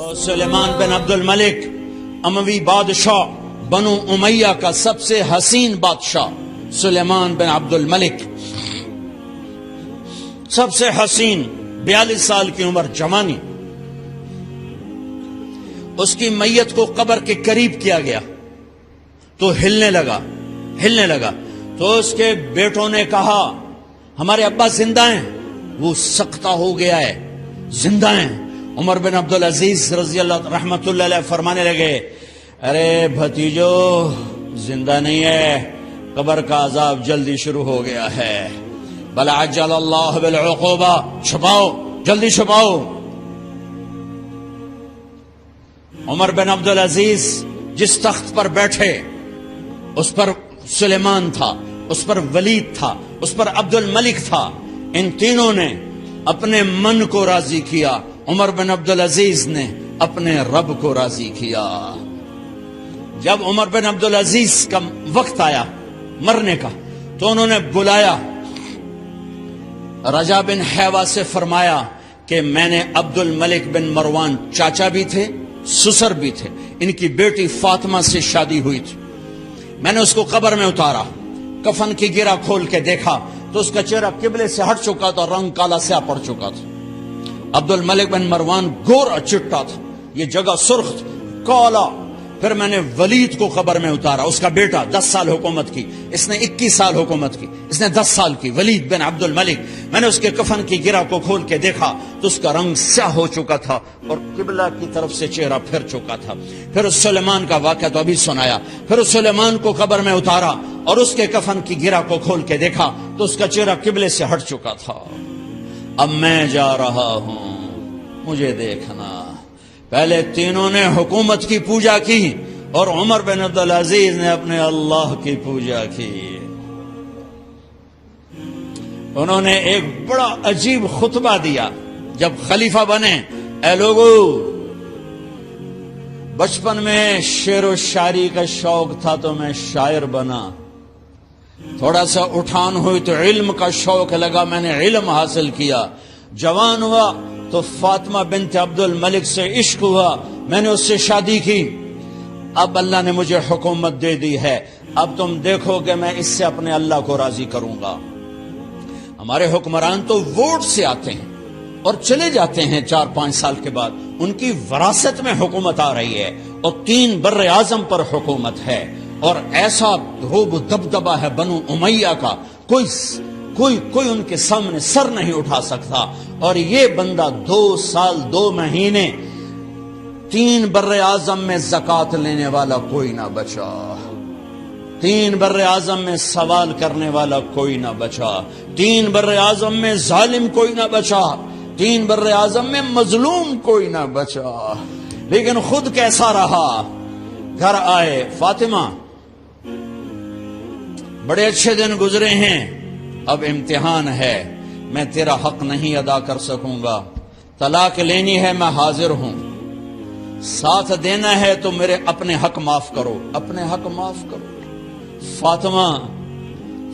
اور سلیمان بن عبد الملک اموی بادشاہ بنو امیہ کا سب سے حسین بادشاہ سلیمان بن عبد الملک، سب سے حسین، 42 سال کی عمر، جوانی. اس کی میت کو قبر کے قریب کیا گیا تو ہلنے لگا تو اس کے بیٹوں نے کہا ہمارے ابا زندہ ہیں. وہ سکتہ ہو گیا ہے، زندہ ہیں. عمر بن عبدالعزیز رضی اللہ رحمت اللہ علیہ فرمانے لگے ارے بھتیجو زندہ نہیں ہے، قبر کا عذاب جلدی شروع ہو گیا ہے. بل عجل اللہ بالعقوبہ، چھپاؤ، جلدی چھپاؤ. عمر بن عبدالعزیز جس تخت پر بیٹھے اس پر سلیمان تھا، اس پر ولید تھا، اس پر عبد الملک تھا. ان تینوں نے اپنے من کو راضی کیا، عمر بن عبدالعزیز نے اپنے رب کو راضی کیا. جب عمر بن عبدالعزیز کا وقت آیا مرنے کا تو انہوں نے بلایا رجا بن حیوہ سے، فرمایا کہ میں نے عبد الملک بن مروان چاچا بھی تھے، سسر بھی تھے، ان کی بیٹی فاطمہ سے شادی ہوئی تھی. میں نے اس کو قبر میں اتارا، کفن کی گرہ کھول کے دیکھا تو اس کا چہرہ قبلے سے ہٹ چکا تھا، رنگ کالا سیاہ پڑ چکا تھا. عبد الملک بن مروان گورا چٹا تھا، یہ جگہ سرخ تھی، کالا. پھر میں نے ولید کو قبر میں اتارا، اس کا بیٹا 10 سال حکومت کی، اس نے 21 سال حکومت کی، اس نے 10 سال کی، ولید بن عبد الملک. میں نے اس کے کفن کی گرہ کو کھول کے دیکھا تو اس کا رنگ سیاہ ہو چکا تھا اور قبلہ کی طرف سے چہرہ پھر چکا تھا. پھر اس سلیمان کا واقعہ تو ابھی سنایا. پھر اس سلیمان کو قبر میں اتارا اور اس کے کفن کی گرہ کو کھول کے دیکھا تو اس کا چہرہ قبلے سے ہٹ چکا تھا. اب میں جا رہا ہوں، مجھے دیکھنا. پہلے تینوں نے حکومت کی پوجا کی اور عمر بن عبدالعزیز نے اپنے اللہ کی پوجا کی. انہوں نے ایک بڑا عجیب خطبہ دیا جب خلیفہ بنے. اے لوگو، بچپن میں شعر و شاعری کا شوق تھا تو میں شاعر بنا. تھوڑا سا اٹھان ہوئی تو علم کا شوق لگا، میں نے علم حاصل کیا. جوان ہوا تو فاطمہ بنت عبد الملک سے عشق ہوا، میں نے اس سے شادی کی. اب اللہ نے مجھے حکومت دے دی ہے، اب تم دیکھو کہ میں اس سے اپنے اللہ کو راضی کروں گا. ہمارے حکمران تو ووٹ سے آتے ہیں اور چلے جاتے ہیں 4-5 سال کے بعد. ان کی وراثت میں حکومت آ رہی ہے اور 3 بر اعظم پر حکومت ہے اور ایسا روب دبدبا ہے بنو امیہ کا، کوئی ان کے سامنے سر نہیں اٹھا سکتا. اور یہ بندہ 2 سال 2 مہینے 3 بر اعظم میں زکوٰۃ لینے والا کوئی نہ بچا، 3 بر اعظم میں سوال کرنے والا کوئی نہ بچا، 3 بر اعظم میں ظالم کوئی نہ بچا، 3 بر اعظم میں مظلوم کوئی نہ بچا. لیکن خود کیسا رہا؟ گھر آئے، فاطمہ بڑے اچھے دن گزرے ہیں، اب امتحان ہے، میں تیرا حق نہیں ادا کر سکوں گا. طلاق لینی ہے، میں حاضر ہوں. ساتھ دینا ہے تو میرے اپنے حق معاف کرو، اپنے حق معاف کرو.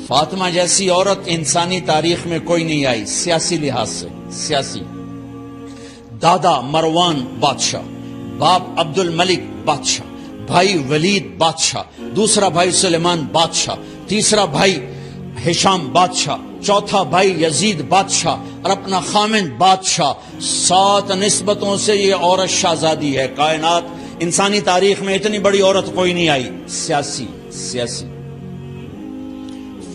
فاطمہ جیسی عورت انسانی تاریخ میں کوئی نہیں آئی سیاسی لحاظ سے. سیاسی دادا مروان بادشاہ، باپ عبد الملک بادشاہ، بھائی ولید بادشاہ، دوسرا بھائی سلیمان بادشاہ، تیسرا بھائی ہشام بادشاہ، چوتھا بھائی یزید بادشاہ اور اپنا خامند بادشاہ. 7 نسبتوں سے یہ عورت شہزادی ہے. کائنات انسانی تاریخ میں اتنی بڑی عورت کوئی نہیں آئی. سیاسی.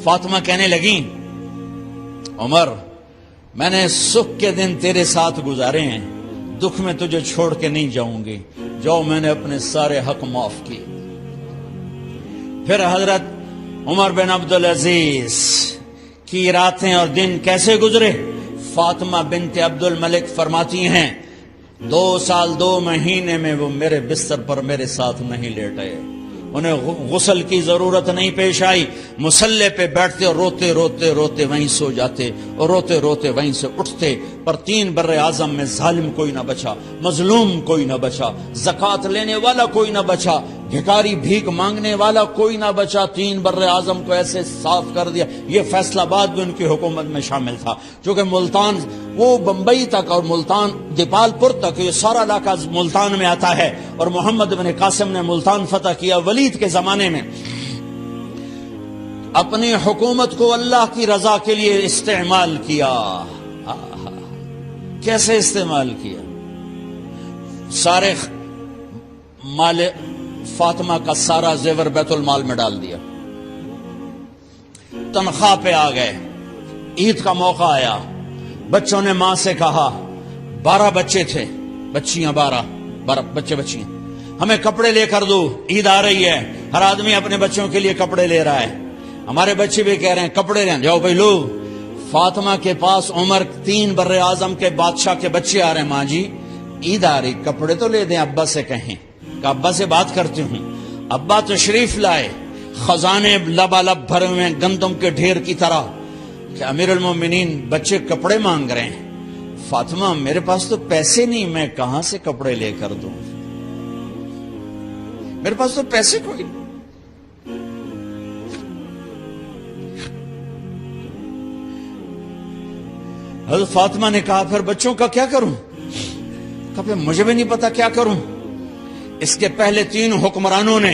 فاطمہ کہنے لگیں عمر، میں نے سکھ کے دن تیرے ساتھ گزارے ہیں، دکھ میں تجھے چھوڑ کے نہیں جاؤں گی. جو میں نے اپنے سارے حق معاف کیے. پھر حضرت عمر بن عبدالعزیز کی راتیں اور دن کیسے گزرے؟ فاطمہ بنت عبد الملک فرماتی ہیں 2 سال 2 مہینے میں وہ میرے بستر پر میرے ساتھ نہیں لیٹے، انہیں غسل کی ضرورت نہیں پیش آئی. مصلے پہ بیٹھتے اور روتے وہیں سو جاتے اور روتے وہیں سے اٹھتے. پر 3 بر اعظم میں ظالم کوئی نہ بچا، مظلوم کوئی نہ بچا، زکوٰۃ لینے والا کوئی نہ بچا. بھکاری بھیک مانگنے والا کوئی نہ بچا، 3 بر اعظم کو ایسے صاف کر دیا۔ یہ فیصلہ آباد بھی ان کی حکومت میں شامل تھا، چونکہ ملتان وہ بمبئی تک اور ملتان دیپال پور تک یہ سارا علاقہ ملتان میں آتا ہے، اور محمد بن قاسم نے ملتان فتح کیا ولید کے زمانے میں۔ اپنی حکومت کو اللہ کی رضا کے لیے استعمال کیا۔ کیسے استعمال کیا؟ سارے مال فاطمہ کا سارا زیور بیت المال میں ڈال دیا، تنخواہ پہ آ گئے، عید کا موقع آیا، بچوں نے ماں سے کہا، 12 بچے تھے، بچیاں 12 بچے بچیاں، ہمیں کپڑے لے کر دو، عید آ رہی ہے، ہر آدمی اپنے بچوں کے لیے کپڑے لے رہا ہے۔ ہمارے بچے بھی کہہ رہے ہیں کپڑے لیں، جاؤ بھائی لو۔ فاطمہ کے پاس عمر 3 بر اعظم کے بادشاہ کے بچے آ رہے ہیں، ماں جی عید آ رہی، کپڑے تو لے دیں، ابا سے کہیں کہ ابا سے بات کرتی ہوں۔ ابا تشریف لائے، خزانے لبالب بھرے ہوئے گندم کے ڈھیر کی طرح، کہ امیر المومنین بچے کپڑے مانگ رہے ہیں۔ فاطمہ میرے پاس تو پیسے نہیں، میں کہاں سے کپڑے لے کر دوں، میرے پاس تو پیسے کوئی نہیں۔ حضرت فاطمہ نے کہا پھر بچوں کا کیا کروں؟ کہا پھر مجھے بھی نہیں پتا کیا کروں۔ اس کے پہلے 3 حکمرانوں نے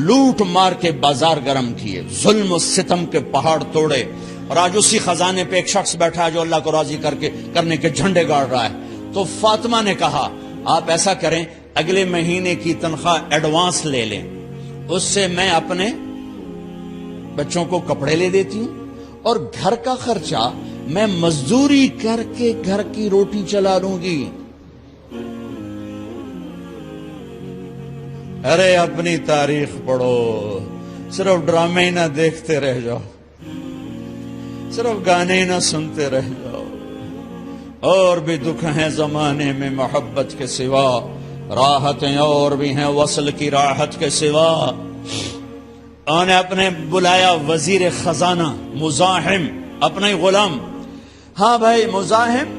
لوٹ مار کے بازار گرم کیے، ظلم و ستم کے پہاڑ توڑے، اور آج اسی خزانے پہ ایک شخص بیٹھا ہے جو اللہ کو راضی کرنے کے جھنڈے گاڑ رہا ہے۔ تو فاطمہ نے کہا آپ ایسا کریں، اگلے مہینے کی تنخواہ ایڈوانس لے لیں، اس سے میں اپنے بچوں کو کپڑے لے دیتی ہوں، اور گھر کا خرچہ میں مزدوری کر کے گھر کی روٹی چلا لوں گی۔ ارے اپنی تاریخ پڑھو، صرف ڈرامے ہی نہ دیکھتے رہ جاؤ، صرف گانے ہی نہ سنتے رہ جاؤ۔ اور بھی دکھ ہیں زمانے میں محبت کے سوا، راحتیں اور بھی ہیں وصل کی راحت کے سوا۔ انہوں نے اپنے بلایا وزیر خزانہ مزاحم، اپنا ہی غلام، ہاں بھائی مزاحم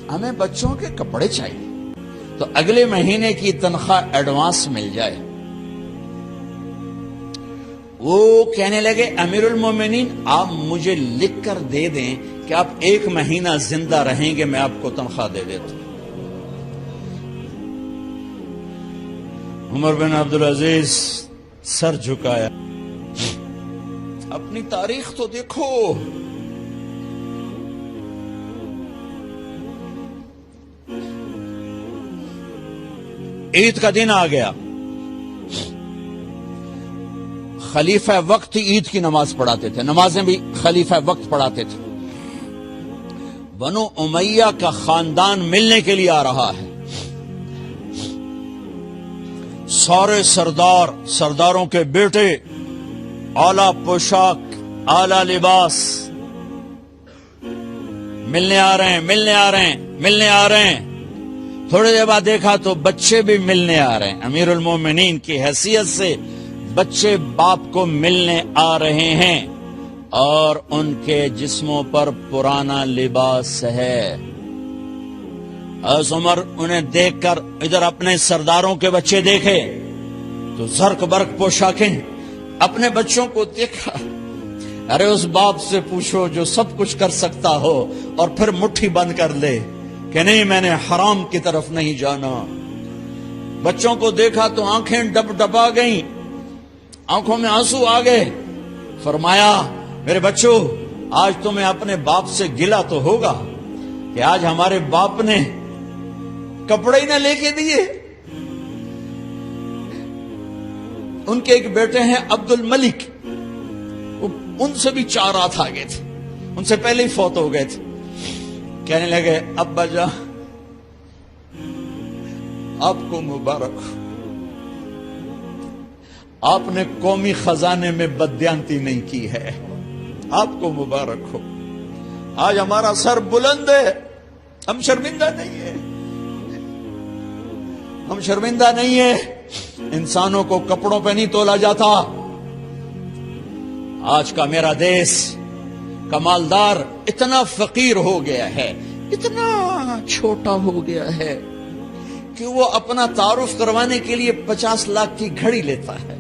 ہمیں بچوں کے کپڑے چاہیے، تو اگلے مہینے کی تنخواہ ایڈوانس مل جائے۔ وہ کہنے لگے امیر المومنین آپ مجھے لکھ کر دے دیں کہ آپ 1 مہینہ زندہ رہیں گے، میں آپ کو تنخواہ دے دیتا ہوں۔ عمر بن عبدالعزیز سر جھکایا، اپنی تاریخ تو دیکھو، عید کا دن آ گیا، خلیفہ وقت عید کی نماز پڑھاتے تھے، نمازیں بھی خلیفہ وقت پڑھاتے تھے۔ بنو امیہ کا خاندان ملنے کے لیے آ رہا ہے، سارے سرداروں کے بیٹے، اعلیٰ پوشاک، اعلیٰ لباس، ملنے آ رہے ہیں۔ تھوڑی دیر بعد دیکھا تو بچے بھی ملنے آ رہے ہیں، امیر المومنین کی حیثیت سے بچے باپ کو ملنے آ رہے ہیں، اور ان کے جسموں پر پرانا لباس ہے۔ حضرت عمر انہیں دیکھ کر ادھر اپنے سرداروں کے بچے دیکھے تو زرق برق پوشاکیں، اپنے بچوں کو دیکھا، ارے اس باپ سے پوچھو جو سب کچھ کر سکتا ہو اور پھر مٹھی بند کر لے کہ نہیں میں نے حرام کی طرف نہیں جانا۔ بچوں کو دیکھا تو آنکھیں ڈبڈبا گئیں، آنکھوں میں آنسو آ گئے۔ فرمایا میرے بچوں آج تمہیں اپنے باپ سے گلہ تو ہوگا کہ آج ہمارے باپ نے کپڑے ہی نہ لے کے دیے۔ ان کے ایک بیٹے ہیں عبد الملک، ان سے بھی 4 رات آگے تھے، ان سے پہلے ہی فوت ہو گئے تھے۔ کہنے لگے ابا جان آپ کو مبارک ہو، آپ نے قومی خزانے میں بددیانتی نہیں کی ہے، آپ کو مبارک ہو۔ آج ہمارا سر بلند ہے، ہم شرمندہ نہیں ہیں، ہم شرمندہ نہیں ہیں۔ انسانوں کو کپڑوں پہ نہیں تولا جاتا۔ آج کا میرا دیس کا مالدار اتنا فقیر ہو گیا ہے، اتنا چھوٹا ہو گیا ہے کہ وہ اپنا تعارف کروانے کے لیے 50 لاکھ کی گھڑی لیتا ہے،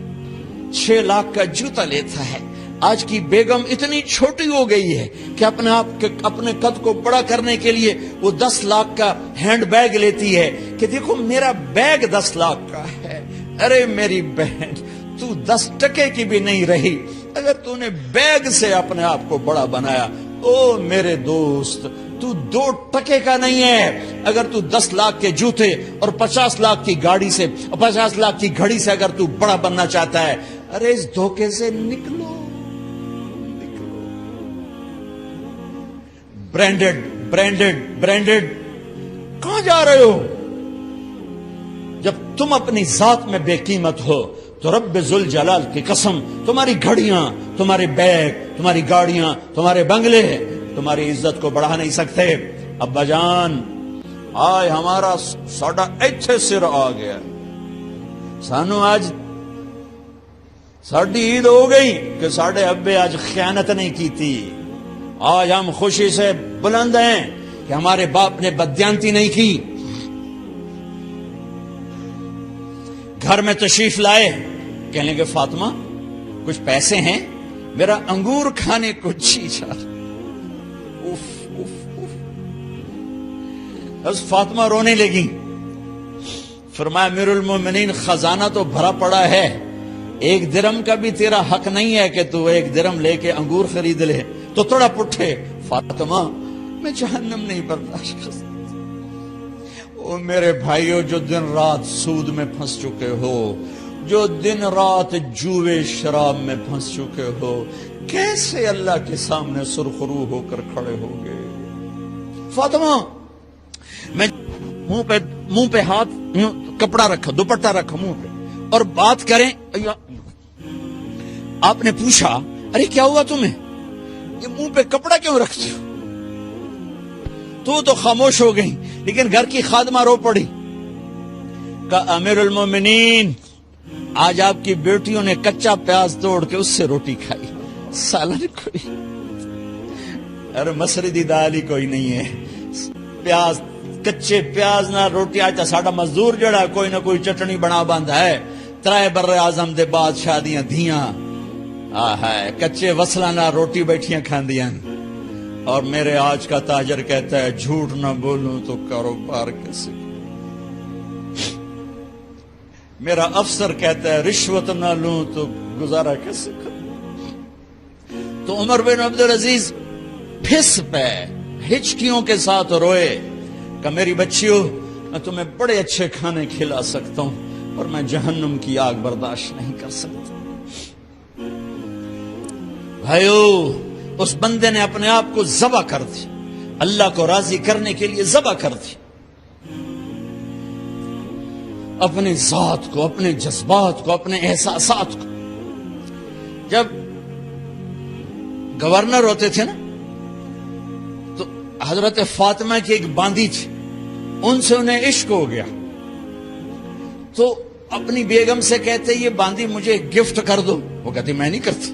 6 لاکھ کا جوتا لیتا ہے۔ آج کی بیگم اتنی چھوٹی ہو گئی ہے کہ اپنے قد کو بڑا کرنے کے لیے وہ 10 لاکھ کا ہینڈ بیگ لیتی ہے کہ دیکھو میرا بیگ 10 لاکھ کا ہے۔ ارے میری بہن، تو 10 ٹکے کی بھی نہیں رہی اگر تو نے بیگ سے اپنے آپ کو بڑا بنایا۔ او میرے دوست، تو 2 ٹکے کا نہیں ہے اگر تو 10 لاکھ کے جوتے اور 50 لاکھ کی گاڑی سے، 50 لاکھ کی گھڑی سے اگر تو بڑا بننا چاہتا ہے۔ ارے اس دھوکے سے نکلو۔ برینڈڈ کہاں جا رہے ہو؟ جب تم اپنی ذات میں بے قیمت ہو تو رب ذوالجلال کی قسم، تمہاری گھڑیاں، تمہارے بیگ، تمہاری گاڑیاں، تمہارے بنگلے تمہاری عزت کو بڑھا نہیں سکتے۔ ابا جان، آج ہمارا ساڈا ایتھے سر آ گیا، سانو آج ساڈی عید ہو گئی کہ ساڈے ابے آج خیانت نہیں کی تھی۔ آج ہم خوشی سے بلند ہیں کہ ہمارے باپ نے بددیانتی نہیں کی۔ گھر میں تشریف لائے، کہنے لگے فاطمہ کچھ پیسے ہیں، میرا انگور کھانے کو جی چاہ رہا۔ بس فاطمہ رونے لگی۔ فرمایا امیر المومنین، خزانہ تو بھرا پڑا ہے، 1 درم کا بھی تیرا حق نہیں ہے کہ تو 1 درم لے کے انگور خرید لے۔ تو تھوڑا پٹھے، فاطمہ میں جہنم نہیں برداشت کر سکتا۔ او میرے بھائیو، جو دن رات سود میں پھنس چکے ہو، جو دن رات جوے شراب میں پھنس چکے ہو، کیسے اللہ کے سامنے سرخرو ہو کر کھڑے ہو گے؟ فاطمہ، میں منہ پہ ہاتھ، کپڑا رکھا، دوپٹہ رکھا منہ پہ اور بات کریں۔ آپ نے پوچھا ارے کیا ہوا تمہیں، یہ منہ پہ کپڑا کیوں رکھتے ہو؟ تو خاموش ہو گئی، لیکن گھر کی خادمہ رو پڑی۔ کہا امیر المومنین، آج آپ کی بیٹیوں نے کچا پیاز توڑ کے اس سے روٹی کھائی، سالن کوئی، ارے مسردی دال ہی کوئی نہیں ہے، پیاز، کچے پیاز نہ روٹی۔ آج ساڈا مزدور جڑا کوئی نہ کوئی چٹنی بنا باندا ہے، 3 بر اعظم دے بعد شادیاں دھیاں، کچے وصلہ نہ روٹی بیٹھیاں کھاندیاں۔ اور میرے آج کا تاجر کہتا ہے جھوٹ نہ بولوں تو کاروبار کیسے، میرا افسر کہتا ہے رشوت نہ لوں تو گزارا کیسے کروں۔ تو عمر بن عبدالعزیز پھس پہ ہچکیوں کے ساتھ روئے کہ میری بچیوں، میں تمہیں بڑے اچھے کھانے کھلا سکتا ہوں اور میں جہنم کی آگ برداشت نہیں کر سکتا۔ بھائیو، اس بندے نے اپنے آپ کو ذبح کر دی، اللہ کو راضی کرنے کے لیے ذبح کر دی، اپنی ذات کو، اپنے جذبات کو، اپنے احساسات کو۔ جب گورنر ہوتے تھے نا، تو حضرت فاطمہ کی ایک باندی تھی، ان سے انہیں عشق ہو گیا، تو اپنی بیگم سے کہتے یہ باندی مجھے گفٹ کر دو، وہ کہتی میں نہیں کرتی۔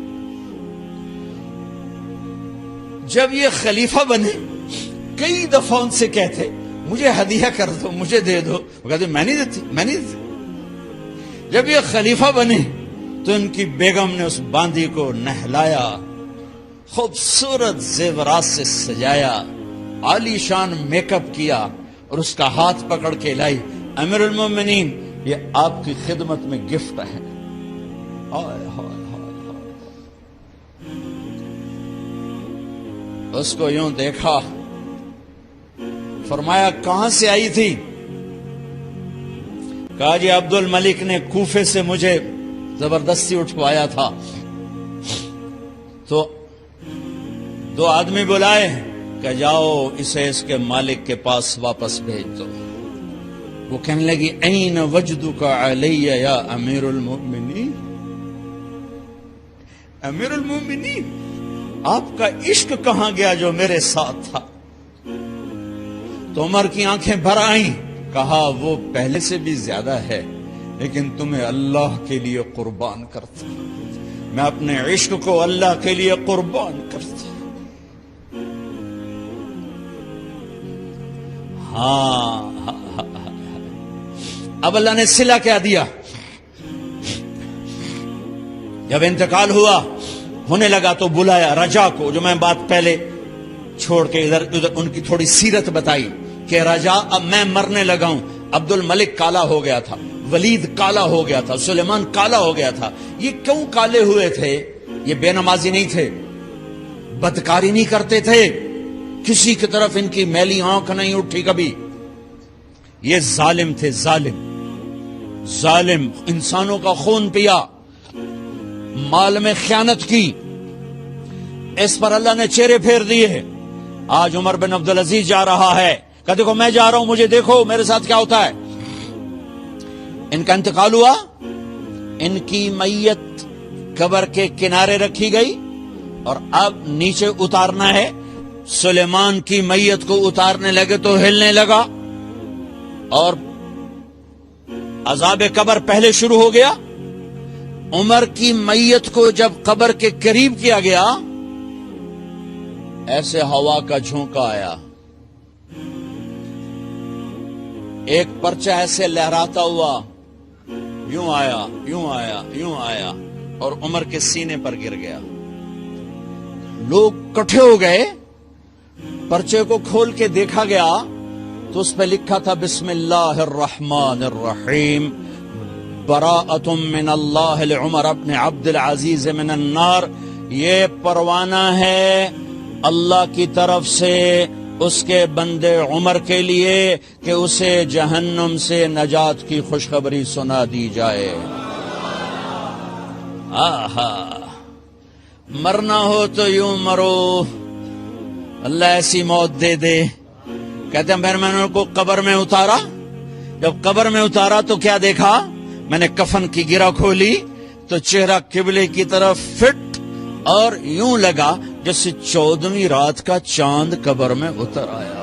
جب یہ خلیفہ بنے، کئی دفعہ ان سے کہتے مجھے ہدیہ کر دو، مجھے دے دو، وہ کہتے میں نہیں دیتی۔ جب یہ خلیفہ بنے تو ان کی بیگم نے اس باندی کو نہلایا، خوبصورت زیورات سے سجایا، عالی شان میک اپ کیا اور اس کا ہاتھ پکڑ کے لائی، امیر المومنین یہ آپ کی خدمت میں گفٹ ہے۔ اس کو یوں دیکھا، فرمایا کہاں سے آئی تھی؟ کہا جی عبد الملک نے کوفے سے مجھے زبردستی اٹھوایا تھا، تو 2 آدمی بلائے کہ جاؤ اسے اس کے مالک کے پاس واپس بھیج دو۔ وہ کہنے لگی این وجدک علی یا امیر المؤمنین، امیر المؤمنین آپ کا عشق کہاں گیا جو میرے ساتھ تھا؟ تو عمر کی آنکھیں بھر آئیں، کہا وہ پہلے سے بھی زیادہ ہے، لیکن تمہیں اللہ کے لیے قربان کرتا، میں اپنے عشق کو اللہ کے لیے قربان کرتا۔ اب اللہ نے صلہ کیا دیا، جب انتقال ہوا ہونے لگا تو بلایا رجا کو، جو میں بات پہلے چھوڑ کے ادھر ان کی تھوڑی سیرت بتائی کہ رجا اب میں مرنے لگا ہوں۔ عبد الملک کالا ہو گیا تھا، ولید کالا ہو گیا تھا، سلیمان کالا ہو گیا تھا۔ یہ کیوں کالے ہوئے تھے؟ یہ بے نمازی نہیں تھے، بدکاری نہیں کرتے تھے، کسی کی طرف ان کی میلی آنکھ نہیں اٹھی کبھی۔ یہ ظالم تھے، ظالم انسانوں کا خون پیا، مال میں خیانت کی، اس پر اللہ نے چہرے پھیر دیے۔ آج عمر بن عبدالعزیز جا رہا ہے کہ دیکھو میں جا رہا ہوں، مجھے دیکھو میرے ساتھ کیا ہوتا ہے۔ ان کا انتقال ہوا، ان کی میت قبر کے کنارے رکھی گئی اور اب نیچے اتارنا ہے۔ سلیمان کی میت کو اتارنے لگے تو ہلنے لگا اور عذاب قبر پہلے شروع ہو گیا۔ عمر کی میت کو جب قبر کے قریب کیا گیا، ایسے ہوا کا جھونکا آیا، ایک پرچہ ایسے لہراتا ہوا یوں آیا، یوں آیا، یوں آیا اور عمر کے سینے پر گر گیا۔ لوگ کٹھے ہو گئے، پرچے کو کھول کے دیکھا گیا تو اس پہ لکھا تھا بسم اللہ الرحمن الرحیم، براءۃ من اللہ لعمر بن عبد العزیز من النار۔ یہ پروانہ ہے اللہ کی طرف سے اس کے بندے عمر کے لیے کہ اسے جہنم سے نجات کی خوشخبری سنا دی جائے۔ آہا، مرنا ہو تو یوں مرو، اللہ ایسی موت دے دے۔ کہتے ہیں پھر میں نے ان کو قبر میں اتارا، جب قبر میں اتارا تو کیا دیکھا؟ میں نے کفن کی گرہ کھولی تو چہرہ قبلے کی طرف فٹ اور یوں لگا جیسے 14ویں رات کا چاند قبر میں اتر آیا۔